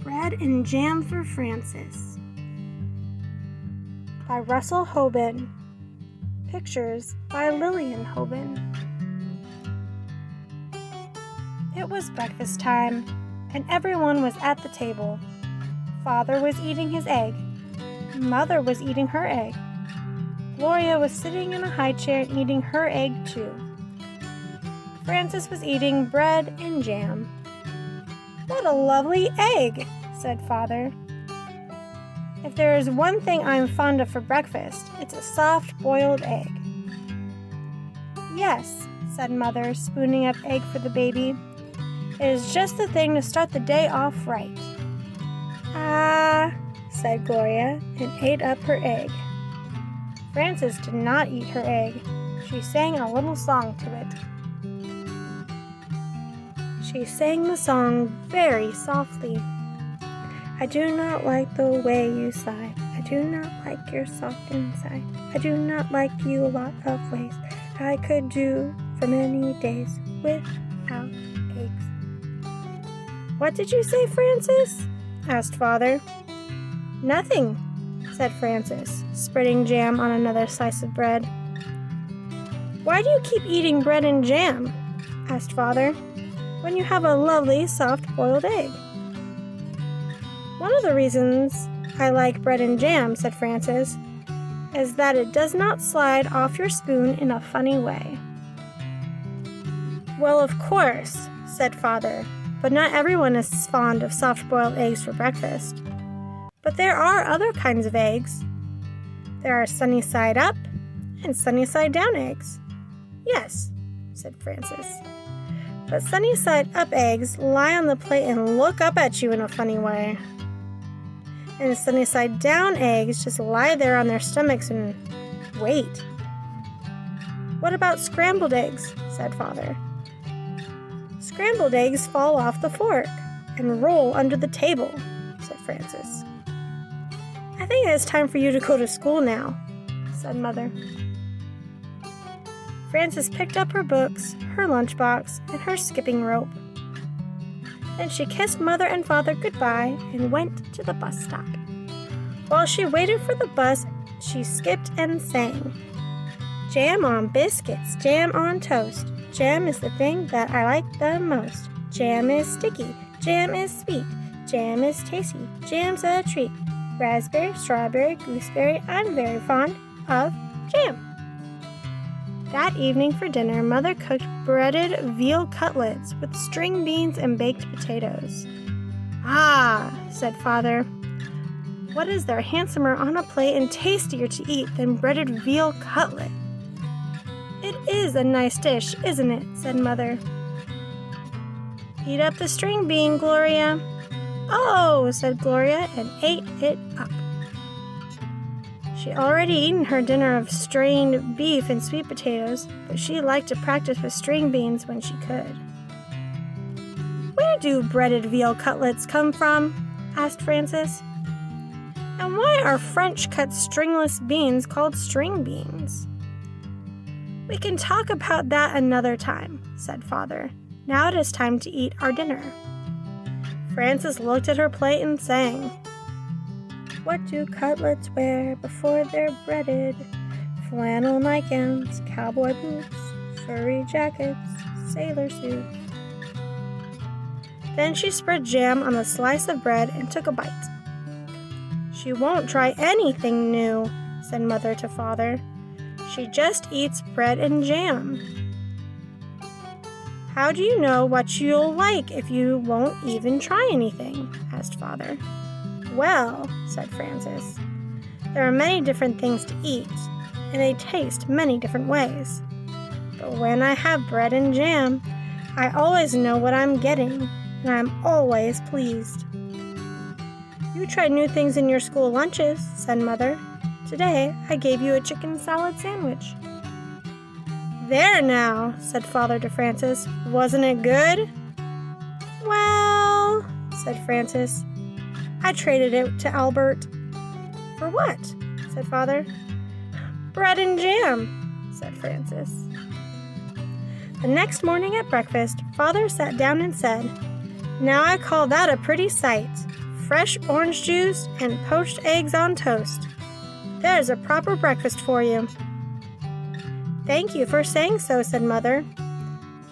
Bread and Jam for Francis by Russell Hoban. Pictures by Lillian Hoban. It was breakfast time, and everyone was at the table. Father was eating his egg. Mother was eating her egg. Gloria was sitting in a high chair eating her egg too. Francis was eating bread and jam. "What a lovely egg," said Father. "If there is one thing I am fond of for breakfast, it's a soft boiled egg." "Yes," said Mother, spooning up egg for the baby. "It is just the thing to start the day off right." "Ah," said Gloria, and ate up her egg. Frances did not eat her egg. She sang a little song to it. She sang the song very softly. "I do not like the way you sigh. I do not like your soft inside. I do not like you a lot of ways. I could do for many days without eggs." "What did you say, Frances?" asked Father. "Nothing," said Frances, spreading jam on another slice of bread. "Why do you keep eating bread and jam?" asked Father, "when you have a lovely soft-boiled egg?" "One of the reasons I like bread and jam," said Frances, "is that it does not slide off your spoon in a funny way." "Well, of course," said Father, "but not everyone is fond of soft-boiled eggs for breakfast. But there are other kinds of eggs. There are sunny-side up and sunny-side down eggs." "Yes," said Frances. "But sunny-side up eggs lie on the plate and look up at you in a funny way. And sunny-side down eggs just lie there on their stomachs and wait." "What about scrambled eggs?" said Father. "Scrambled eggs fall off the fork and roll under the table," said Frances. "I think it is time for you to go to school now," said Mother. Frances picked up her books, her lunchbox, and her skipping rope. Then she kissed Mother and Father goodbye and went to the bus stop. While she waited for the bus, she skipped and sang. "Jam on biscuits, jam on toast. Jam is the thing that I like the most. Jam is sticky, jam is sweet, jam is tasty, jam's a treat. Raspberry, strawberry, gooseberry, I'm very fond of jam." That evening for dinner, Mother cooked breaded veal cutlets with string beans and baked potatoes. "Ah," said Father, "what is there handsomer on a plate and tastier to eat than breaded veal cutlet?" "It is a nice dish, isn't it?" said Mother. "Eat up the string bean, Gloria." "Oh," said Gloria, and ate it up. She'd already eaten her dinner of strained beef and sweet potatoes, but she liked to practice with string beans when she could. "Where do breaded veal cutlets come from?" asked Frances. "And why are French-cut stringless beans called string beans?" "We can talk about that another time," said Father. "Now it is time to eat our dinner." Frances looked at her plate and sang. "What do cutlets wear before they're breaded? Flannel nightgowns, cowboy boots, furry jackets, sailor suits." Then she spread jam on a slice of bread and took a bite. "She won't try anything new," said Mother to Father. "She just eats bread and jam." "How do you know what you'll like if you won't even try anything?" asked Father. "Well," said Frances, "there are many different things to eat, and they taste many different ways. But when I have bread and jam, I always know what I'm getting, and I'm always pleased." "You try new things in your school lunches," said Mother. "Today I gave you a chicken salad sandwich." "There now," said Father to Frances. "Wasn't it good?" "Well," said Frances, "I traded it to Albert." "For what?" said Father. "Bread and jam," said Frances. The next morning at breakfast, Father sat down and said, "Now I call that a pretty sight. Fresh orange juice and poached eggs on toast. There's a proper breakfast for you." "Thank you for saying so," said Mother.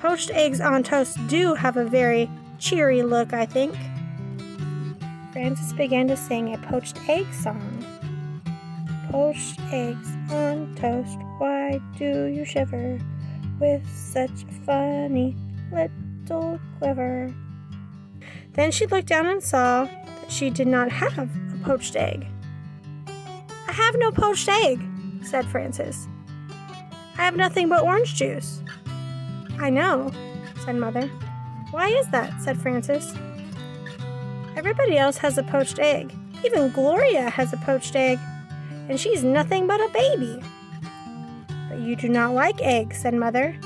"Poached eggs on toast do have a very cheery look, I think." Frances began to sing a poached egg song. "Poached eggs on toast, why do you shiver with such a funny little quiver?" Then she looked down and saw that she did not have a poached egg. "I have no poached egg," said Frances. "I have nothing but orange juice." "I know," said Mother. "Why is that?" said Frances. "Everybody else has a poached egg. Even Gloria has a poached egg, and she's nothing but a baby." "But you do not like eggs," said Mother,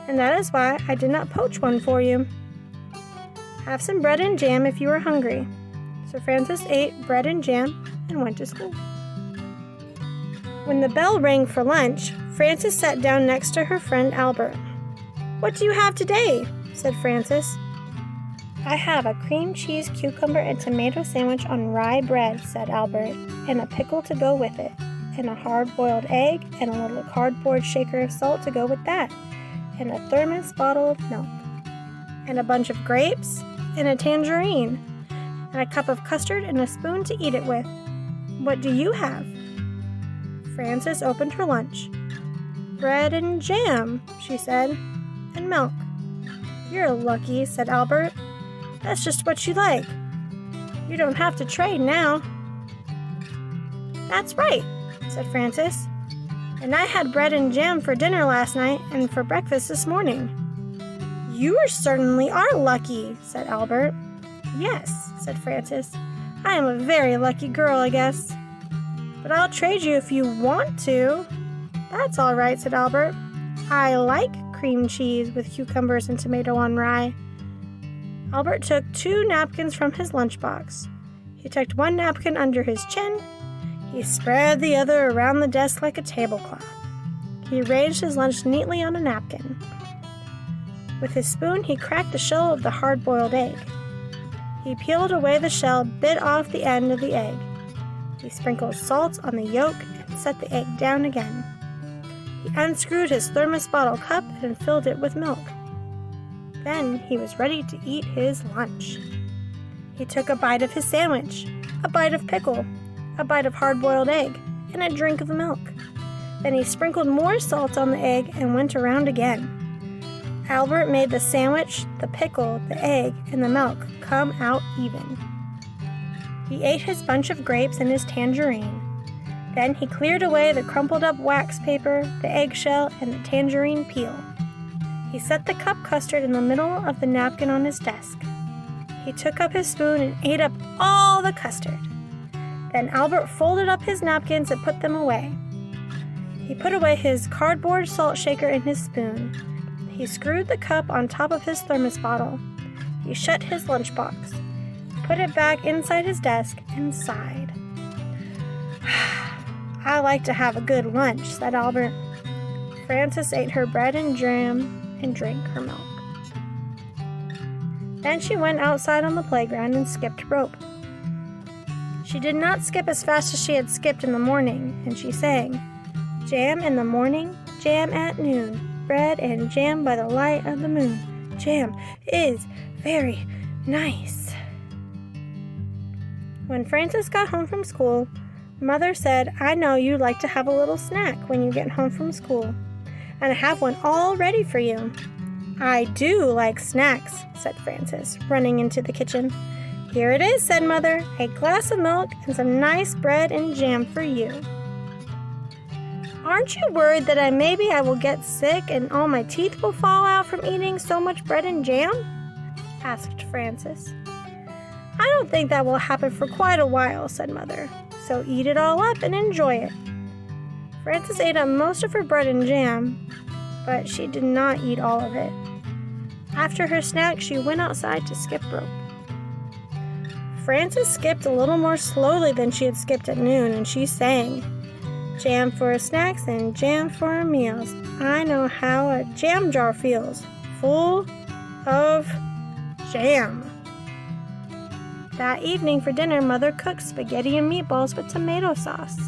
"and that is why I did not poach one for you. Have some bread and jam if you are hungry." So Frances ate bread and jam and went to school. When the bell rang for lunch, Frances sat down next to her friend Albert. "What do you have today?" said Frances. "I have a cream cheese, cucumber, and tomato sandwich on rye bread," said Albert, "and a pickle to go with it, and a hard-boiled egg, and a little cardboard shaker of salt to go with that, and a thermos bottle of milk, and a bunch of grapes, and a tangerine, and a cup of custard and a spoon to eat it with. What do you have?" Frances opened her lunch. "Bread and jam," she said, "and milk." "You're lucky," said Albert. "That's just what you like. You don't have to trade now." "That's right," said Frances. "And I had bread and jam for dinner last night and for breakfast this morning." "You certainly are lucky," said Albert. "Yes," said Frances. "I am a very lucky girl, I guess. But I'll trade you if you want to." "That's all right," said Albert. "I like cream cheese with cucumbers and tomato on rye." Albert took 2 napkins from his lunchbox. He tucked one napkin under his chin. He spread the other around the desk like a tablecloth. He arranged his lunch neatly on a napkin. With his spoon, he cracked the shell of the hard-boiled egg. He peeled away the shell, bit off the end of the egg. He sprinkled salt on the yolk and set the egg down again. He unscrewed his thermos bottle cup and filled it with milk. Then he was ready to eat his lunch. He took a bite of his sandwich, a bite of pickle, a bite of hard-boiled egg, and a drink of milk. Then he sprinkled more salt on the egg and went around again. Albert made the sandwich, the pickle, the egg, and the milk come out even. He ate his bunch of grapes and his tangerine. Then he cleared away the crumpled-up wax paper, the eggshell, and the tangerine peel. He set the cup custard in the middle of the napkin on his desk. He took up his spoon and ate up all the custard. Then Albert folded up his napkins and put them away. He put away his cardboard salt shaker and his spoon. He screwed the cup on top of his thermos bottle. He shut his lunchbox, put it back inside his desk, and sighed. "I like to have a good lunch," said Albert. Frances ate her bread and jam and drank her milk. Then she went outside on the playground and skipped rope. She did not skip as fast as she had skipped in the morning, and she sang, "Jam in the morning, jam at noon, bread and jam by the light of the moon. Jam is very nice." When Frances got home from school, Mother said, "I know you like to have a little snack when you get home from school, and I have one all ready for you." "I do like snacks," said Frances, running into the kitchen. "Here it is," said Mother, "a glass of milk and some nice bread and jam for you." "Aren't you worried that maybe I will get sick and all my teeth will fall out from eating so much bread and jam?" asked Frances. "I don't think that will happen for quite a while," said Mother, "so eat it all up and enjoy it." Frances ate up most of her bread and jam, but she did not eat all of it. After her snack, she went outside to skip rope. Frances skipped a little more slowly than she had skipped at noon, and she sang, Jam for snacks and jam for meals. I know how a jam jar feels, full of jam. That evening for dinner, Mother cooked spaghetti and meatballs with tomato sauce.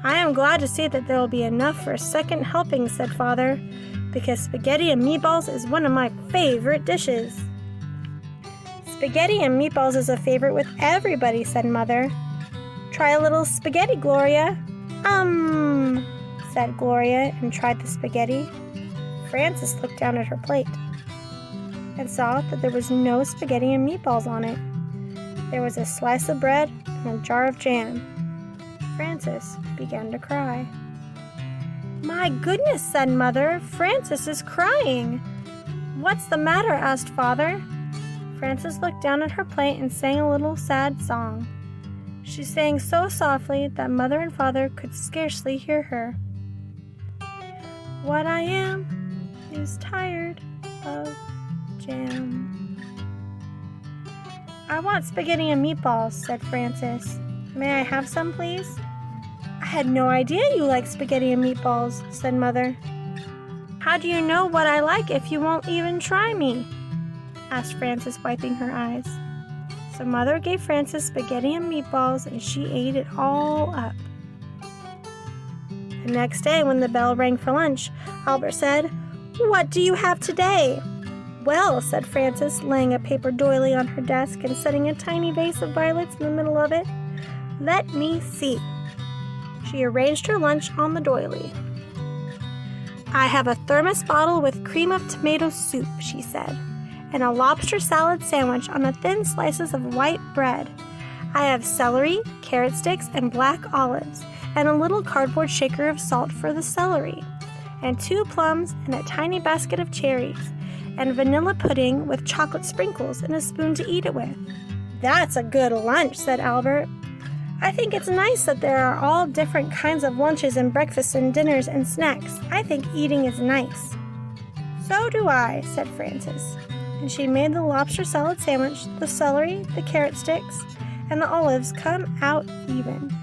I am glad to see that there will be enough for a second helping, said Father, because spaghetti and meatballs is one of my favorite dishes. Spaghetti and meatballs is a favorite with everybody, said Mother. Try a little spaghetti, Gloria. Said Gloria and tried the spaghetti. Frances looked down at her plate and saw that there was no spaghetti and meatballs on it. There was a slice of bread and a jar of jam. Frances began to cry. My goodness, said Mother, Frances is crying. What's the matter? Asked Father. Frances looked down at her plate and sang a little sad song. She sang so softly that Mother and Father could scarcely hear her. What I am is tired of jam. I want spaghetti and meatballs, said Frances. May I have some, please? I had no idea you like spaghetti and meatballs, said Mother. How do you know what I like if you won't even try me? Asked Frances, wiping her eyes. So Mother gave Frances spaghetti and meatballs, and she ate it all up. The next day, when the bell rang for lunch, Albert said, What do you have today? Well, said Frances, laying a paper doily on her desk and setting a tiny vase of violets in the middle of it. Let me see. She arranged her lunch on the doily. I have a thermos bottle with cream of tomato soup, she said, and a lobster salad sandwich on a thin slices of white bread. I have celery, carrot sticks, and black olives, and a little cardboard shaker of salt for the celery, and 2 plums and a tiny basket of cherries, and vanilla pudding with chocolate sprinkles and a spoon to eat it with. That's a good lunch, said Albert. I think it's nice that there are all different kinds of lunches and breakfasts and dinners and snacks. I think eating is nice. So do I, said Frances. And she made the lobster salad sandwich, the celery, the carrot sticks, and the olives come out even.